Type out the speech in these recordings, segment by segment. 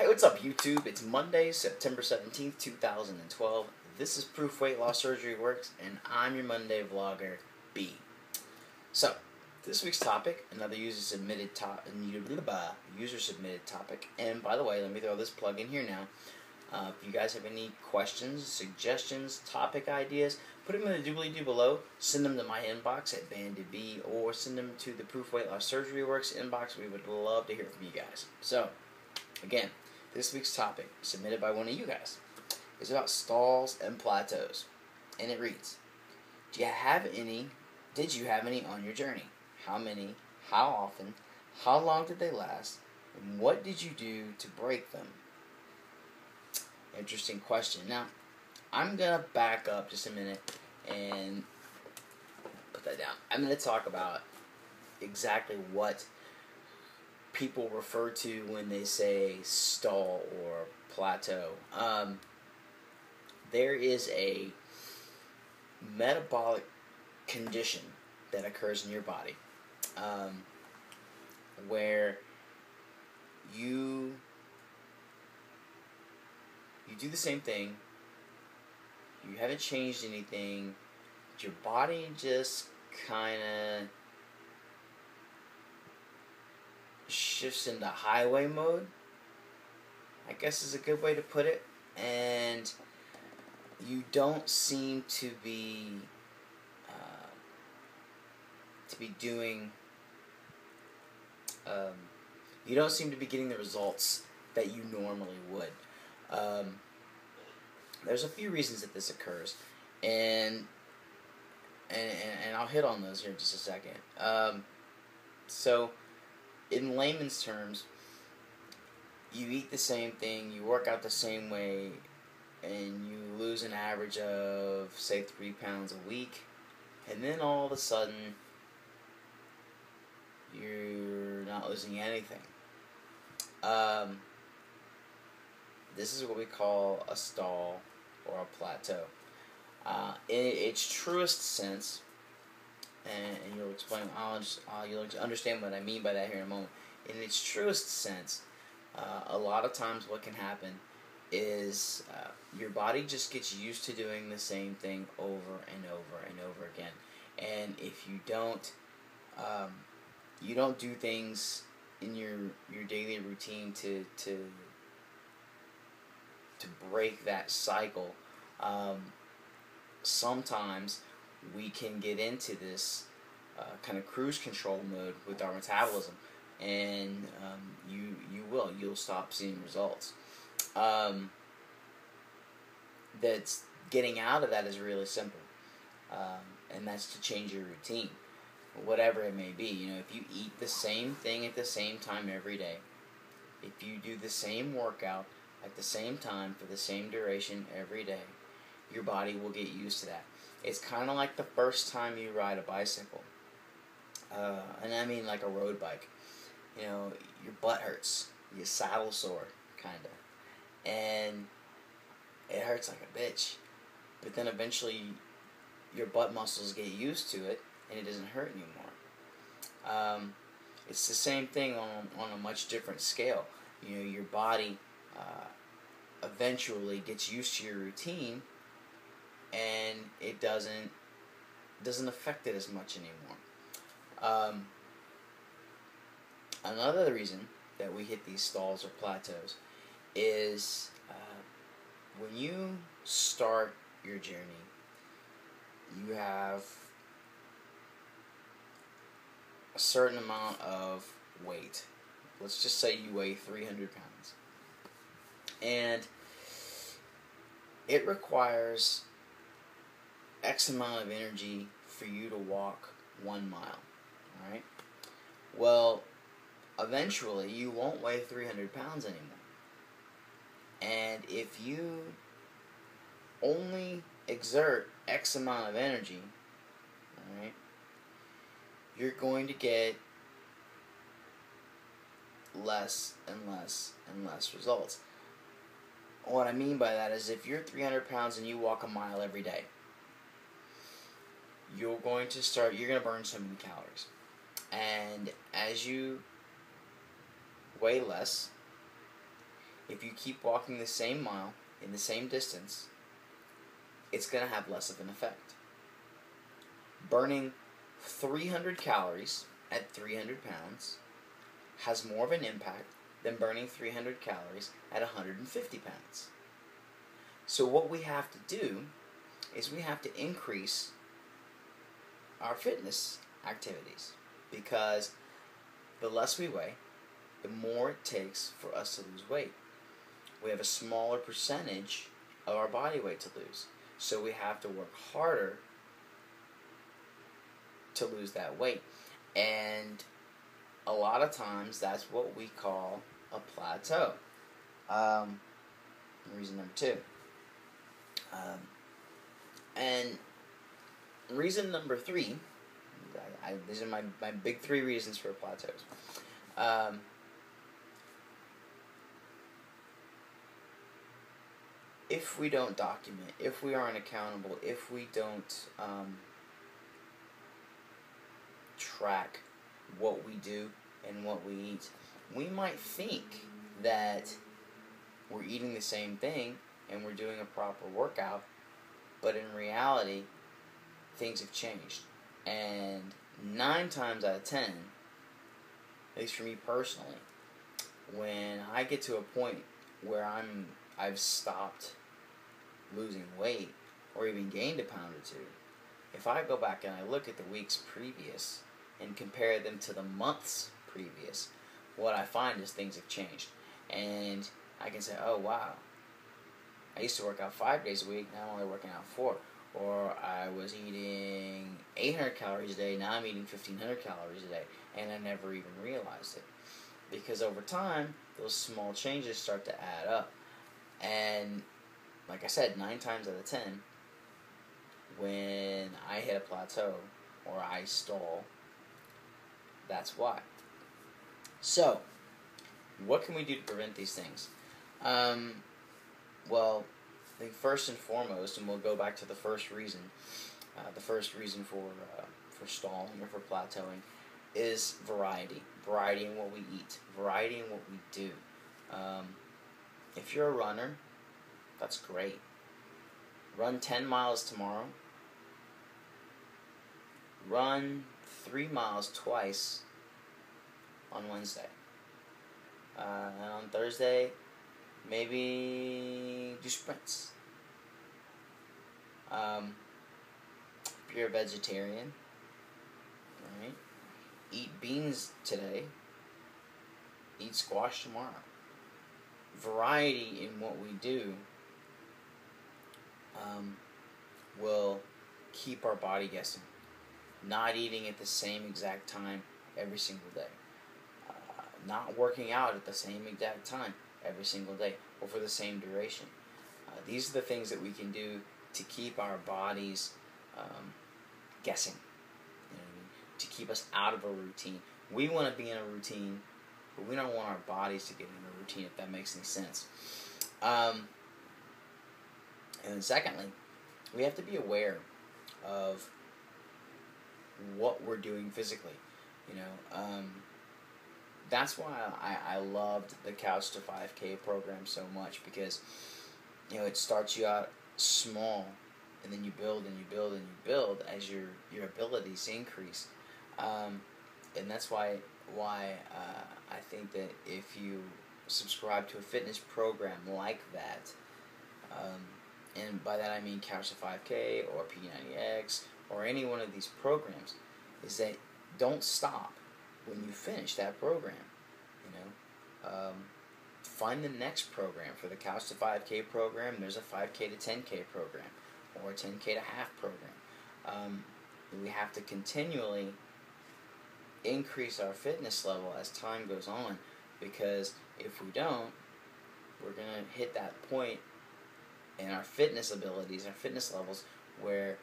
Hey, what's up, YouTube? It's Monday, September 17th, 2012. This is ProofWLSWorks, and I'm your Monday vlogger, B. So, this week's topic, another user-submitted topic, and by the way, let me throw this plug in here now. If you guys have any questions, suggestions, topic ideas, put them in the doobly-doo below. Send them to my inbox at BandedB, or send them to the ProofWLSWorks inbox. We would love to hear from you guys. So, again, this week's topic, submitted by one of you guys, is about stalls and plateaus. And it reads, did you have any on your journey? How many? How often? How long did they last? And what did you do to break them? Interesting question. Now, I'm going to back up just a minute and put that down. I'm going to talk about exactly what people refer to when they say stall or plateau. There is a metabolic condition that occurs in your body where you do the same thing, you haven't changed anything, but your body just kind of shifts into highway mode, I guess is a good way to put it, and you don't seem to be doing you don't seem to be getting the results that you normally would. There's a few reasons that this occurs, and I'll hit on those here in just a second. So, in layman's terms, you eat the same thing, you work out the same way, and you lose an average of, say, 3 pounds a week, and then all of a sudden, you're not losing anything. This is what we call a stall or a plateau. In its truest sense, and you'll explain, you'll understand what I mean by that here in a moment. In its truest sense, a lot of times what can happen is your body just gets used to doing the same thing over and over and over again. And if you don't do things in your daily routine to break that cycle, sometimes we can get into this kind of cruise control mode with our metabolism, and you'll stop seeing results. That's getting out of that is really simple, and that's to change your routine, whatever it may be. You know, if you eat the same thing at the same time every day, if you do the same workout at the same time for the same duration every day, your body will get used to that. It's kind of like the first time you ride a bicycle, and I mean like a road bike. You know, your butt hurts, your saddle sore, kind of, and it hurts like a bitch. But then eventually, your butt muscles get used to it, and it doesn't hurt anymore. It's the same thing on a much different scale. You know, your body eventually gets used to your routine, and it doesn't affect it as much anymore. Another reason that we hit these stalls or plateaus is when you start your journey, you have a certain amount of weight. Let's just say you weigh 300 pounds. And it requires X amount of energy for you to walk 1 mile. Alright? Well, eventually you won't weigh 300 pounds anymore. And if you only exert X amount of energy, alright, you're going to get less and less and less results. What I mean by that is, if you're 300 pounds and you walk a mile every day, you're going to burn so many calories. And as you weigh less, if you keep walking the same mile in the same distance, it's going to have less of an effect. Burning 300 calories at 300 pounds has more of an impact than burning 300 calories at 150 pounds. So what we have to do is we have to increase our fitness activities, because the less we weigh, the more it takes for us to lose weight. We have a smaller percentage of our body weight to lose, so we have to work harder to lose that weight. And a lot of times that's what we call a plateau. Reason number 2. And reason number 3, these are my big 3 reasons for plateaus. If we don't document, if we aren't accountable, if we don't track what we do and what we eat, we might think that we're eating the same thing and we're doing a proper workout, but in reality, things have changed. And 9 times out of 10, at least for me personally, when I get to a point where I've stopped losing weight or even gained a pound or 2, if I go back and I look at the weeks previous and compare them to the months previous, what I find is things have changed. And I can say, oh wow, I used to work out 5 days a week, now I'm only working out 4. Or I was eating 800 calories a day, now I'm eating 1,500 calories a day, and I never even realized it. Because over time, those small changes start to add up. And like I said, 9 times out of 10, when I hit a plateau or I stall, that's why. So, what can we do to prevent these things? Well, I think first and foremost, and we'll go back to the first reason for stalling or for plateauing, is variety. Variety in what we eat. Variety in what we do. If you're a runner, that's great. Run 10 miles tomorrow. Run 3 miles twice on Wednesday. And on Thursday, maybe do sprints. If you're a vegetarian, right, eat beans today, eat squash tomorrow. Variety in what we do will keep our body guessing. Not eating at the same exact time every single day. Not working out at the same exact time every single day or for the same duration. These are the things that we can do to keep our bodies guessing. You know what I mean? To keep us out of a routine. We want to be in a routine, but we don't want our bodies to get in a routine, if that makes any sense. And then secondly, we have to be aware of what we're doing physically. You know, that's why I loved the Couch to 5K program so much, because you know, it starts you out small, and then you build and you build and you build as your abilities increase. And that's why I think that if you subscribe to a fitness program like that, and by that I mean Couch to 5K or P90X or any one of these programs, is that don't stop when you finish that program. You know, find the next program. For the Couch to 5K program, there's a 5K to 10K program or a 10K to half program. We have to continually increase our fitness level as time goes on, because if we don't, we're going to hit that point in our fitness abilities, our fitness levels, where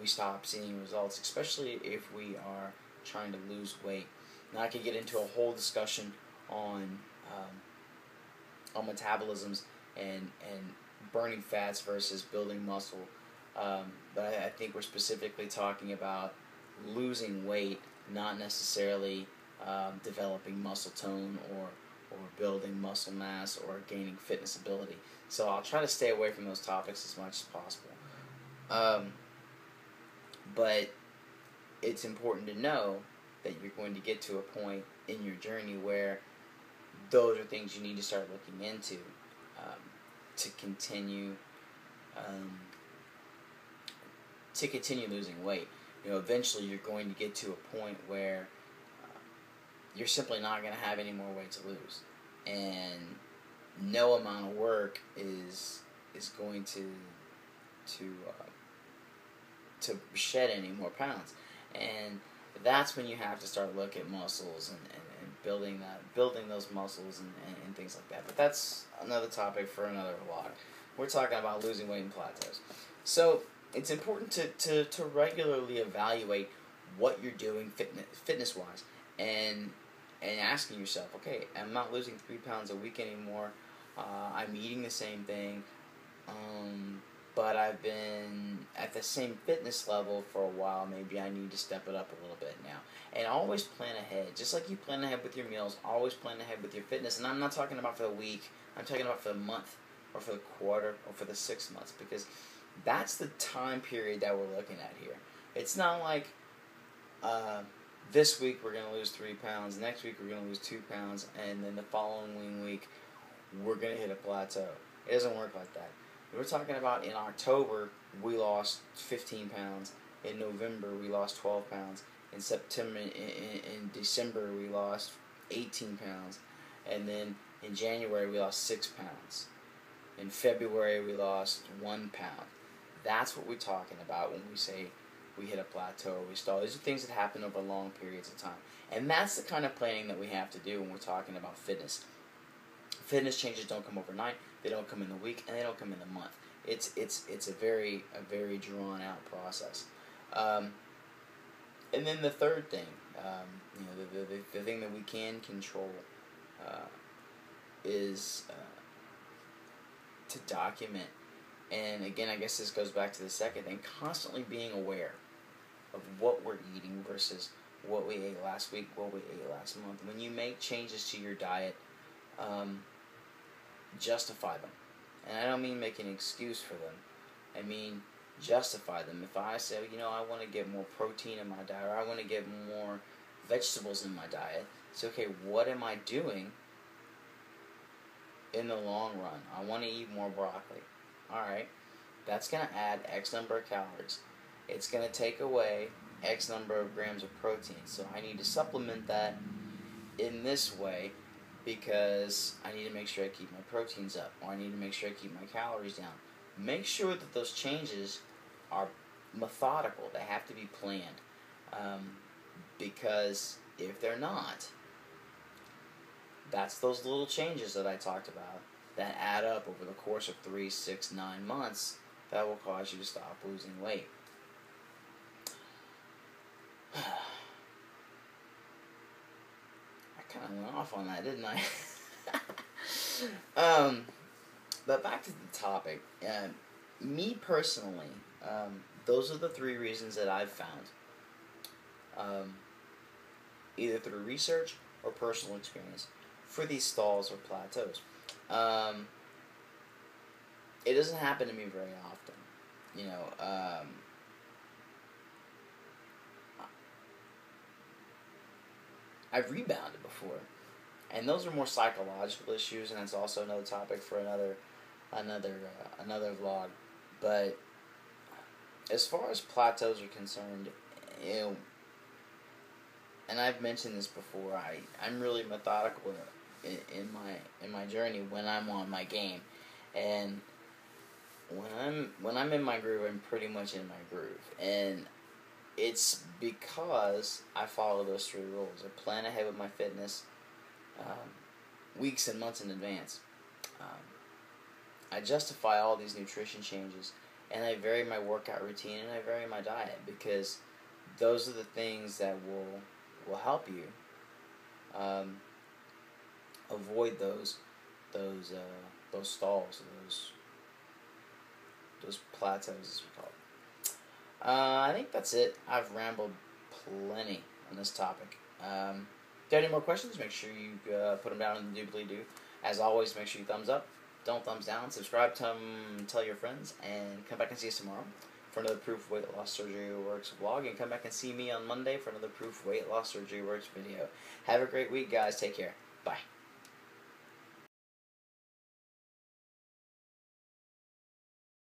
we stop seeing results, especially if we are trying to lose weight. Now, I could get into a whole discussion on metabolisms and burning fats versus building muscle, but I think we're specifically talking about losing weight, not necessarily developing muscle tone or building muscle mass or gaining fitness ability. So I'll try to stay away from those topics as much as possible. But it's important to know that you're going to get to a point in your journey where those are things you need to start looking into to continue losing weight. Eventually you're going to get to a point where you're simply not going to have any more weight to lose, and no amount of work is going to shed any more pounds. And that's when you have to start looking at muscles and building those muscles and things like that. But that's another topic for another vlog. We're talking about losing weight in plateaus. So it's important to regularly evaluate what you're doing fitness wise, and asking yourself, okay, I'm not losing 3 pounds a week anymore. I'm eating the same thing, but I've been at the same fitness level for a while. Maybe I need to step it up a little bit now. And always plan ahead. Just like you plan ahead with your meals, always plan ahead with your fitness. And I'm not talking about for the week. I'm talking about for the month, or for the quarter, or for the 6 months, because that's the time period that we're looking at here. It's not like this week we're going to lose 3 pounds, next week we're going to lose 2 pounds, and then the following week we're going to hit a plateau. It doesn't work like that. We're talking about in October we lost 15 pounds, in November we lost 12 pounds, in September, in December we lost 18 pounds, and then in January we lost 6 pounds. In February we lost 1 pound. That's what we're talking about when we say we hit a plateau or we stall. These are things that happen over long periods of time. And that's the kind of planning that we have to do when we're talking about fitness. Fitness changes don't come overnight, they don't come in the week, and they don't come in the month. It's a very drawn out process. And then the third thing, the thing that we can control is to document. And again, I guess this goes back to the second thing, constantly being aware of what we're eating versus what we ate last week, what we ate last month. When you make changes to your diet, justify them. And I don't mean make an excuse for them. I mean justify them. If I say, I want to get more protein in my diet, or I want to get more vegetables in my diet, so okay, what am I doing in the long run? I want to eat more broccoli. Alright, that's going to add X number of calories. It's going to take away X number of grams of protein. So I need to supplement that in this way because I need to make sure I keep my proteins up, or I need to make sure I keep my calories down. Make sure that those changes are methodical. They have to be planned. Because if they're not, that's those little changes that I talked about that add up over the course of 3, 6, 9 months that will cause you to stop losing weight. I kind of went off on that, didn't I? But back to the topic. Me personally, those are the 3 reasons that I've found, either through research or personal experience, for these stalls or plateaus. It doesn't happen to me very often. I've rebounded before, and those are more psychological issues, and that's also another topic for another vlog. But as far as plateaus are concerned, and I've mentioned this before, I'm really methodical in my journey when I'm on my game, and when I'm in my groove, I'm pretty much in my groove, and it's because I follow those 3 rules. I plan ahead with my fitness weeks and months in advance. I justify all these nutrition changes, and I vary my workout routine, and I vary my diet, because those are the things that will help you avoid those stalls, those plateaus, as we call it. I think that's it. I've rambled plenty on this topic. you have any more questions, make sure you put them down in the doobly-doo. As always, make sure you thumbs up, don't thumbs down, subscribe, tell your friends, and come back and see us tomorrow for another Proof Weight Loss Surgery Works vlog, and come back and see me on Monday for another Proof Weight Loss Surgery Works video. Have a great week, guys. Take care. Bye.